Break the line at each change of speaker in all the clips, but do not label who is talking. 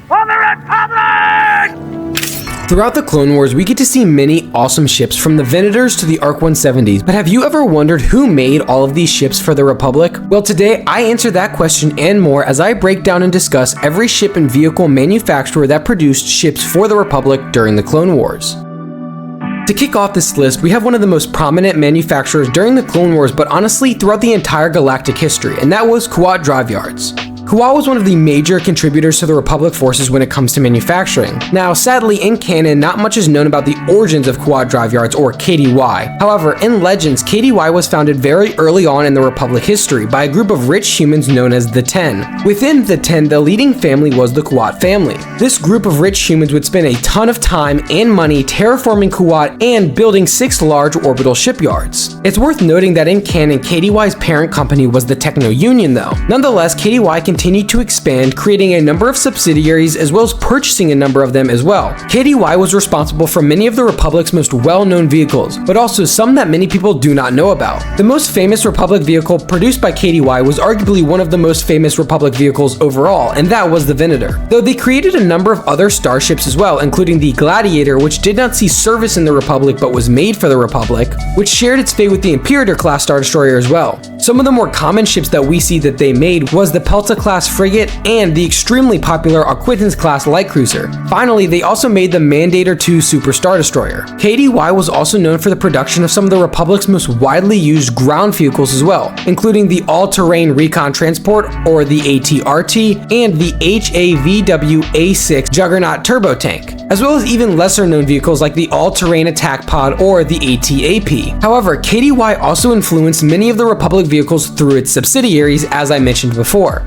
for the Republic!
Throughout the Clone Wars, we get to see many awesome ships from the Venators to the ARC 170s, but have you ever wondered who made all of these ships for the Republic? Well, today I answer that question and more as I break down and discuss every ship and vehicle manufacturer that produced ships for the Republic during the Clone Wars. To kick off this list, we have one of the most prominent manufacturers during the Clone Wars, but honestly throughout the entire galactic history, and that was Kuat Drive Yards. Kuat was one of the major contributors to the Republic forces when it comes to manufacturing. Now, sadly, in canon, not much is known about the origins of Kuat Drive Yards, or KDY. However, in Legends, KDY was founded very early on in the Republic history by a group of rich humans known as the Ten. Within the Ten, the leading family was the Kuat family. This group of rich humans would spend a ton of time and money terraforming Kuat and building 6 large orbital shipyards. It's worth noting that in canon, KDY's parent company was the Techno Union though. Nonetheless, KDY continued to expand, creating a number of subsidiaries as well as purchasing a number of them as well. KDY was responsible for many of the Republic's most well-known vehicles, but also some that many people do not know about. The most famous Republic vehicle produced by KDY was arguably one of the most famous Republic vehicles overall, and that was the Venator. Though they created a number of other starships as well, including the Gladiator, which did not see service in the Republic but was made for the Republic, which shared its fate with the Imperator class Star Destroyer as well. Some of the more common ships that we see that they made was the Pelta class frigate and the extremely popular Acquaintance class light cruiser. Finally, they also made the Mandator II Super Star Destroyer. KDY was also known for the production of some of the Republic's most widely used ground vehicles as well, including the All-Terrain Recon Transport, or the ATRT, and the HAVW A6 Juggernaut Turbo Tank, as well as even lesser known vehicles like the All-Terrain Attack Pod or the ATAP. However, KDY also influenced many of the Republic vehicles through its subsidiaries, as I mentioned before.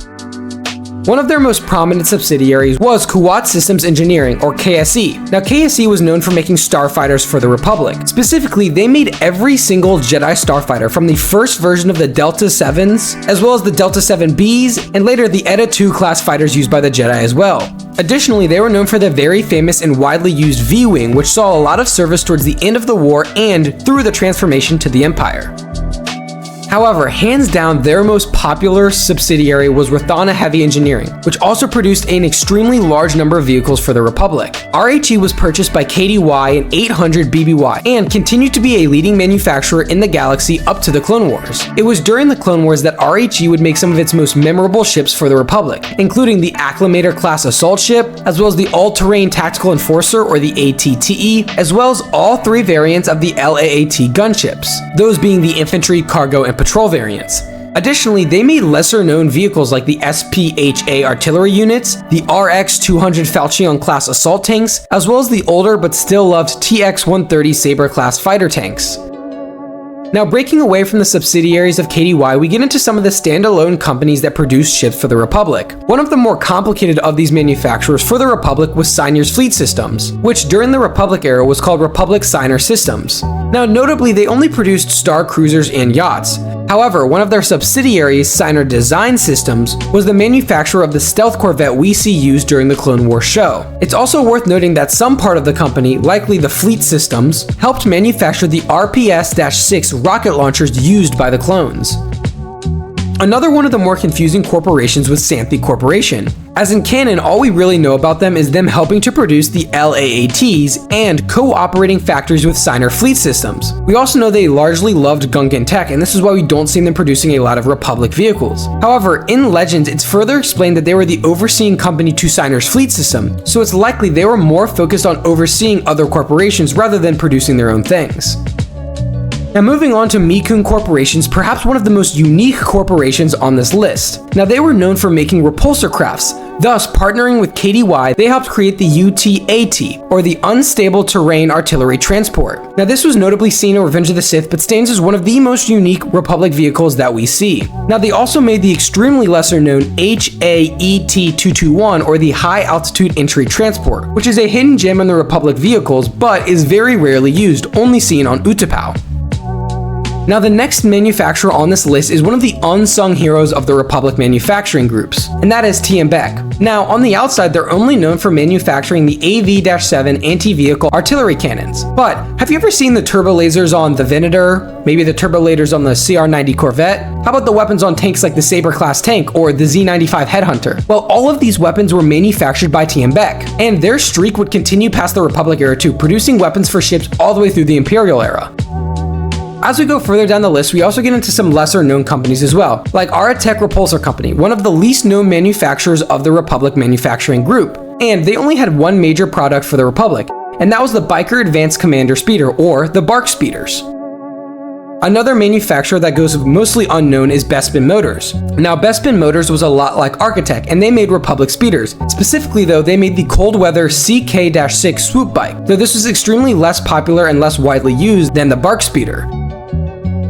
One of their most prominent subsidiaries was Kuat Systems Engineering, or KSE. Now, KSE was known for making starfighters for the Republic. Specifically, they made every single Jedi starfighter from the first version of the Delta 7s, as well as the Delta 7Bs, and later the Eta II class fighters used by the Jedi as well. Additionally, they were known for the very famous and widely used V-Wing, which saw a lot of service towards the end of the war and through the transformation to the Empire. However, hands down, their most popular subsidiary was Rothana Heavy Engineering, which also produced an extremely large number of vehicles for the Republic. RHE was purchased by KDY in 800 BBY and continued to be a leading manufacturer in the galaxy up to the Clone Wars. It was during the Clone Wars that RHE would make some of its most memorable ships for the Republic, including the Acclamator class assault ship, as well as the All-Terrain Tactical Enforcer, or the ATTE, as well as all 3 variants of the LAAT gunships, those being the infantry, cargo, and patrol variants. Additionally, they made lesser-known vehicles like the SPHA artillery units, the RX-200 Falchion class assault tanks, as well as the older but still loved TX-130 Sabre class fighter tanks. Now, breaking away from the subsidiaries of KDY, we get into some of the standalone companies that produced ships for the Republic. One of the more complicated of these manufacturers for the Republic was Signar's Fleet Systems, which during the Republic era was called Republic Sienar Systems. Now, notably, they only produced star cruisers and yachts. However, one of their subsidiaries, Sienar Design Systems, was the manufacturer of the stealth corvette we see used during the Clone Wars show. It's also worth noting that some part of the company, likely the Fleet Systems, helped manufacture the RPS-6 rocket launchers used by the clones. Another one of the more confusing corporations was Santhe Corporation. As in canon, all we really know about them is them helping to produce the LAATs and co-operating factories with Sienar Fleet Systems. We also know they largely loved Gungan tech, and this is why we don't see them producing a lot of Republic vehicles. However, in Legends, it's further explained that they were the overseeing company to Signar's Fleet System, so it's likely they were more focused on overseeing other corporations rather than producing their own things. Now, moving on to Mekuun Corporations, perhaps one of the most unique corporations on this list. Now, they were known for making repulsor crafts. Thus, partnering with KDY, they helped create the UTAT, or the Unstable Terrain Artillery Transport. Now, this was notably seen in Revenge of the Sith, but stands as one of the most unique Republic vehicles that we see. Now, they also made the extremely lesser-known HAET-221, or the High Altitude Entry Transport, which is a hidden gem in the Republic vehicles, but is very rarely used, only seen on Utapau. Now, the next manufacturer on this list is one of the unsung heroes of the Republic manufacturing groups, and that is Tiam Bak. Now, on the outside, they're only known for manufacturing the AV-7 anti-vehicle artillery cannons. But have you ever seen the turbo lasers on the Venator? Maybe the turbo lasers on the CR-90 Corvette? How about the weapons on tanks like the Sabre-class tank or the Z-95 Headhunter? Well, all of these weapons were manufactured by Tiam Bak, and their streak would continue past the Republic era too, producing weapons for ships all the way through the Imperial era. As we go further down the list, we also get into some lesser known companies as well, like Aratech Repulsor Company, one of the least known manufacturers of the Republic manufacturing group. And they only had one major product for the Republic, and that was the Biker Advanced Commander Speeder, or the BARC speeders. Another manufacturer that goes mostly unknown is Bespin Motors. Now, Bespin Motors was a lot like Aratech, and they made Republic speeders. Specifically though, they made the cold weather CK-6 swoop bike, though this was extremely less popular and less widely used than the BARC speeder.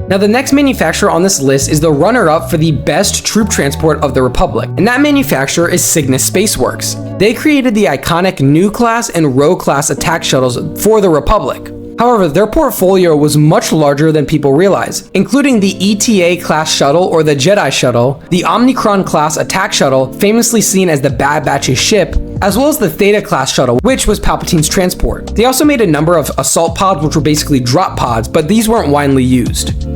Now, the next manufacturer on this list is the runner-up for the best troop transport of the Republic, and that manufacturer is Cygnus Spaceworks. They created the iconic New Class and Row Class attack shuttles for the Republic. However, their portfolio was much larger than people realize, including the ETA class shuttle or the Jedi shuttle, the Omicron class attack shuttle, famously seen as the Bad Batch's ship, as well as the Theta class shuttle, which was Palpatine's transport. They also made a number of assault pods, which were basically drop pods, but these weren't widely used.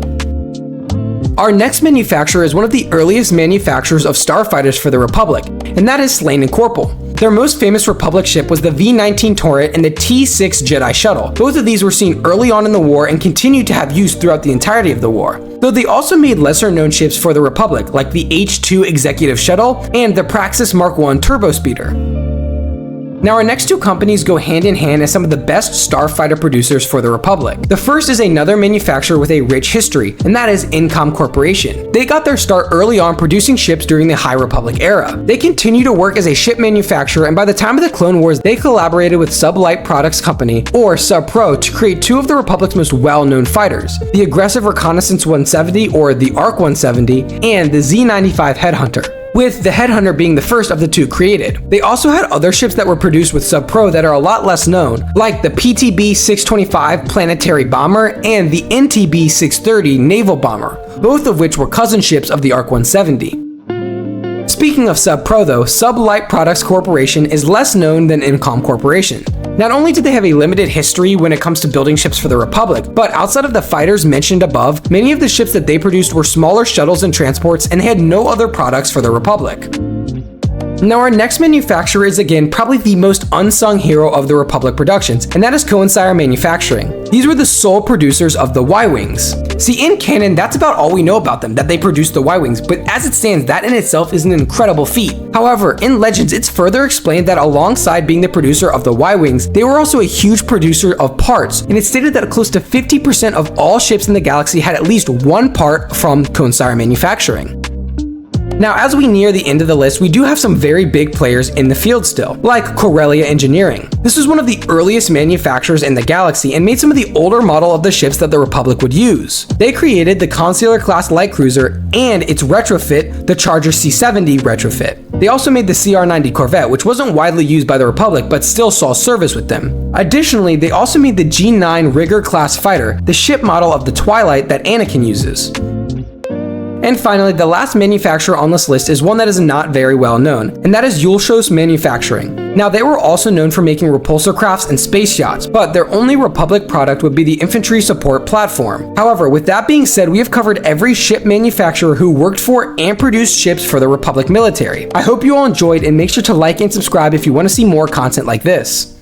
Our next manufacturer is one of the earliest manufacturers of starfighters for the Republic, and that is Slayn Korpil. Their most famous Republic ship was the V-19 turret and the T-6 Jedi shuttle. Both of these were seen early on in the war and continued to have use throughout the entirety of the war. Though they also made lesser known ships for the Republic, like the H-2 Executive Shuttle and the Praxis Mark I Turbo Speeder. Now, our next two companies go hand in hand as some of the best starfighter producers for the Republic. The first is another manufacturer with a rich history, and that is Incom Corporation. They got their start early on producing ships during the High Republic era. They continue to work as a ship manufacturer, and by the time of the Clone Wars, they collaborated with Sublight Products Company, or SubPro, to create two of the Republic's most well-known fighters, the Aggressive Reconnaissance 170, or the ARC 170, and the Z-95 Headhunter, with the Headhunter being the first of the two created. They also had other ships that were produced with SubPro that are a lot less known, like the PTB-625 Planetary Bomber and the NTB-630 Naval Bomber, both of which were cousin ships of the ARC 170. Speaking of SubPro though, Sublight Products Corporation is less known than Incom Corporation. Not only did they have a limited history when it comes to building ships for the Republic, but outside of the fighters mentioned above, many of the ships that they produced were smaller shuttles and transports and they had no other products for the Republic. Now, our next manufacturer is again probably the most unsung hero of the Republic productions, and that is Koensayr Manufacturing. These were the sole producers of the Y-Wings. See, in canon, that's about all we know about them, that they produced the Y-Wings, but as it stands, that in itself is an incredible feat. However, in Legends, it's further explained that alongside being the producer of the Y-Wings, they were also a huge producer of parts, and it's stated that close to 50% of all ships in the galaxy had at least one part from Koensayr Manufacturing. Now, as we near the end of the list, we do have some very big players in the field still, like Corellia Engineering. This was one of the earliest manufacturers in the galaxy and made some of the older model of the ships that the Republic would use. They created the Koensayr class light cruiser and its retrofit, the Charger C-70 retrofit. They also made the CR-90 Corvette, which wasn't widely used by the Republic but still saw service with them. Additionally, they also made the G9 Rigger class fighter, the ship model of the Twilight that Anakin uses. And finally, the last manufacturer on this list is one that is not very well known, and that is Uulshos Manufacturing. Now, they were also known for making repulsor crafts and space yachts, but their only Republic product would be the infantry support platform. However, with that being said, we have covered every ship manufacturer who worked for and produced ships for the Republic military. I hope you all enjoyed, and make sure to like and subscribe if you want to see more content like this.